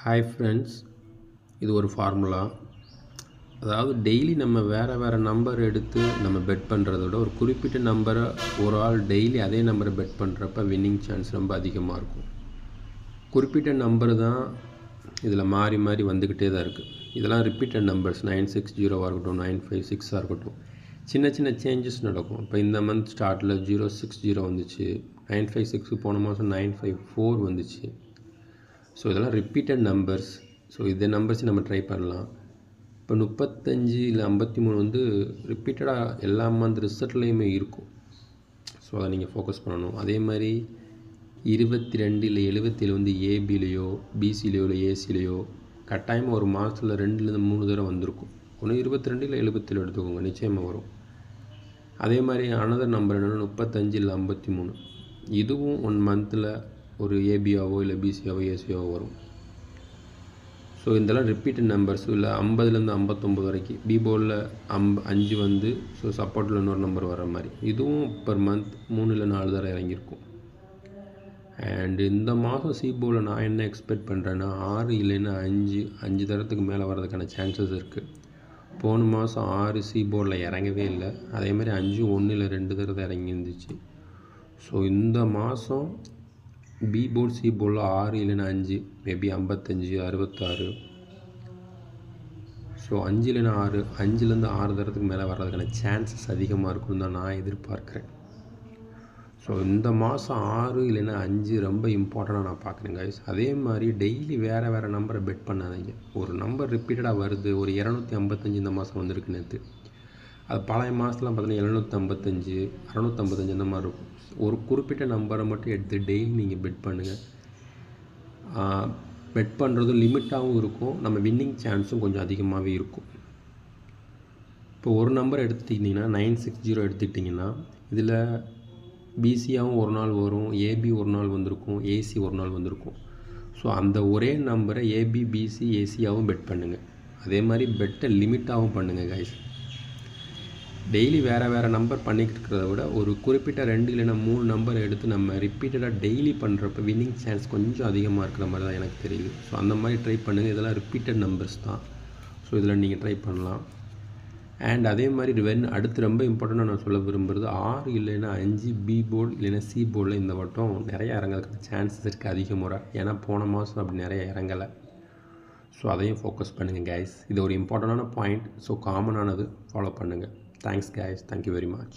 Hi friends, இது ஒரு formula. அதாவது டெய்லி நம்ம வேறு நம்பர் எடுத்து நம்ம பெட் பண்ணுறத விட ஒரு குறிப்பிட்ட நம்பரை ஒரு ஆள் டெய்லி அதே நம்பரை பெட் பண்ணுறப்ப வின்னிங் சான்ஸ் ரொம்ப அதிகமாக இருக்கும். குறிப்பிட்ட நம்பர் தான் இதில் மாறி மாறி வந்துக்கிட்டே தான் இருக்குது. இதெல்லாம் ரிப்பீட்டட் நம்பர்ஸ். 960 இருக்கட்டும், 956 இருக்கட்டும், சின்ன சின்ன சேஞ்சஸ் நடக்கும். இப்போ இந்த மந்த் ஸ்டார்ட்டில் 060 வந்துச்சு, 956 போன மாதம் 954 வந்துச்சு. ஸோ இதெல்லாம் ரிப்பீட்டட் நம்பர்ஸ். ஸோ இந்த நம்பர்ஸ் நம்ம ட்ரை பண்ணலாம். இப்போ 35 இல்லை 53 வந்து ரிப்பீட்டடாக எல்லா மந்த் ரிசல்ட்லேயுமே இருக்கும். ஸோ அதை நீங்கள் ஃபோக்கஸ் பண்ணணும். அதே மாதிரி 22 இல்லை 77 வந்து ஏபிலேயோ பிசிலேயோ இல்லை ஏசிலேயோ கட்டாயமாக ஒரு மாதத்தில் 2லேருந்து 3 தடவை வந்திருக்கும். ஒன்று 22 இல்லை 77 எடுத்துக்கோங்க, நிச்சயமாக வரும். அதே மாதிரி அனதர் நம்பர் என்னென்னா 35 இல்லை 53. இதுவும் 1 மந்தில் ஒரு ஏபியாவோ இல்லை பிசியாவோ ஏசியாவோ வரும். ஸோ இதெல்லாம் ரிப்பீட்டட் நம்பர்ஸ். இல்லை 50லேருந்து 59 வரைக்கும் பி போர்டில் 5 வந்து ஸோ சப்போர்ட்டில் இன்னொரு நம்பர் வர மாதிரி இதுவும் பர் மந்த் 3 இல்லை 4 தடவை இறங்கியிருக்கும். அண்ட் இந்த மாதம் சி போர்டில் நான் என்ன எக்ஸ்பெக்ட் பண்ணுறேன்னா 6 இல்லைன்னா 5 தரத்துக்கு மேலே வர்றதுக்கான சான்சஸ் இருக்குது. போன மாதம் 6 சி போர்டில் இறங்கவே இல்லை. அதேமாதிரி 5 1 இல்லை 2 தடவை இறங்கி இருந்துச்சு. ஸோ இந்த மாதம் பி போர்டு சி போர்டில் 6 இல்லைன்னா 5, மேபி 55 66. ஸோ 5 இல்லைன்னா 6, 5லேருந்து 6 தரத்துக்கு மேலே வர்றதுக்கான சான்சஸ் அதிகமாக இருக்குன்னு தான் நான் எதிர்பார்க்குறேன். ஸோ இந்த மாதம் 6 இல்லைன்னா 5 ரொம்ப இம்பார்ட்டண்ட்டாக நான் பார்க்குறேன் கைஸ். அதே மாதிரி டெய்லி வேறு நம்பரை பெட் பண்ணாதீங்க. ஒரு நம்பர் ரிப்பீட்டடாக வருது. ஒரு 255 இந்த மாதம் வந்திருக்கு நேற்று. அது பழைய மாதத்துலாம் பார்த்தீங்கன்னா 755 655 இந்த மாதிரி இருக்கும். ஒரு குறிப்பிட்ட நம்பரை மட்டும் எடுத்து டெய்லி நீங்கள் பெட் பண்ணுங்கள். பெட் பண்ணுறதும் லிமிட்டாகவும் இருக்கும், நம்ம வின்னிங் சான்ஸும் கொஞ்சம் அதிகமாகவே இருக்கும். இப்போ ஒரு நம்பர் எடுத்துட்டிங்கன்னா 960 எடுத்துக்கிட்டிங்கன்னா இதில் பிசியாகவும் ஒரு நாள் வரும், ஏபி ஒரு நாள் வந்திருக்கும், ஏசி ஒரு நாள் வந்திருக்கும். ஸோ அந்த ஒரே நம்பரை ஏபி பிசி ஏசியாகவும் பெட் பண்ணுங்கள். அதே மாதிரி பெட்டை லிமிட்டாகவும் பண்ணுங்கள் கைஸ். டெய்லி வேறு நம்பர் பண்ணிக்கிட்டு இருக்கிறத விட ஒரு குறிப்பிட்ட 2 இல்லைன்னா 3 நம்பர் எடுத்து நம்ம ரிப்பீட்டடாக டெய்லி பண்ணுறப்ப வின்னிங் சான்ஸ் கொஞ்சம் அதிகமாக இருக்கிற மாதிரி தான் எனக்கு தெரியுது. ஸோ அந்த மாதிரி ட்ரை பண்ணுங்கள். இதெல்லாம் ரிப்பீட்டட் நம்பர்ஸ் தான். ஸோ இதில் நீங்கள் ட்ரை பண்ணலாம். அண்ட் அதே மாதிரி அடுத்து ரொம்ப இம்பார்ட்டண்ட்டாக நான் சொல்ல விரும்புகிறது 6 இல்லைன்னா 5 பி போர்டு இல்லைன்னா சி போர்டில் இந்த வட்டம் நிறையா இறங்கிறதுக்கான சான்சஸ் இருக்குது அதிக முறை. ஏன்னா போன மாதம் அப்படி நிறைய இறங்கலை. ஸோ அதையும் ஃபோக்கஸ் பண்ணுங்கள் கைஸ். இது ஒரு இம்பார்ட்டண்டான பாயிண்ட். ஸோ காமனானது ஃபாலோ பண்ணுங்கள். Thanks guys, thank you very much.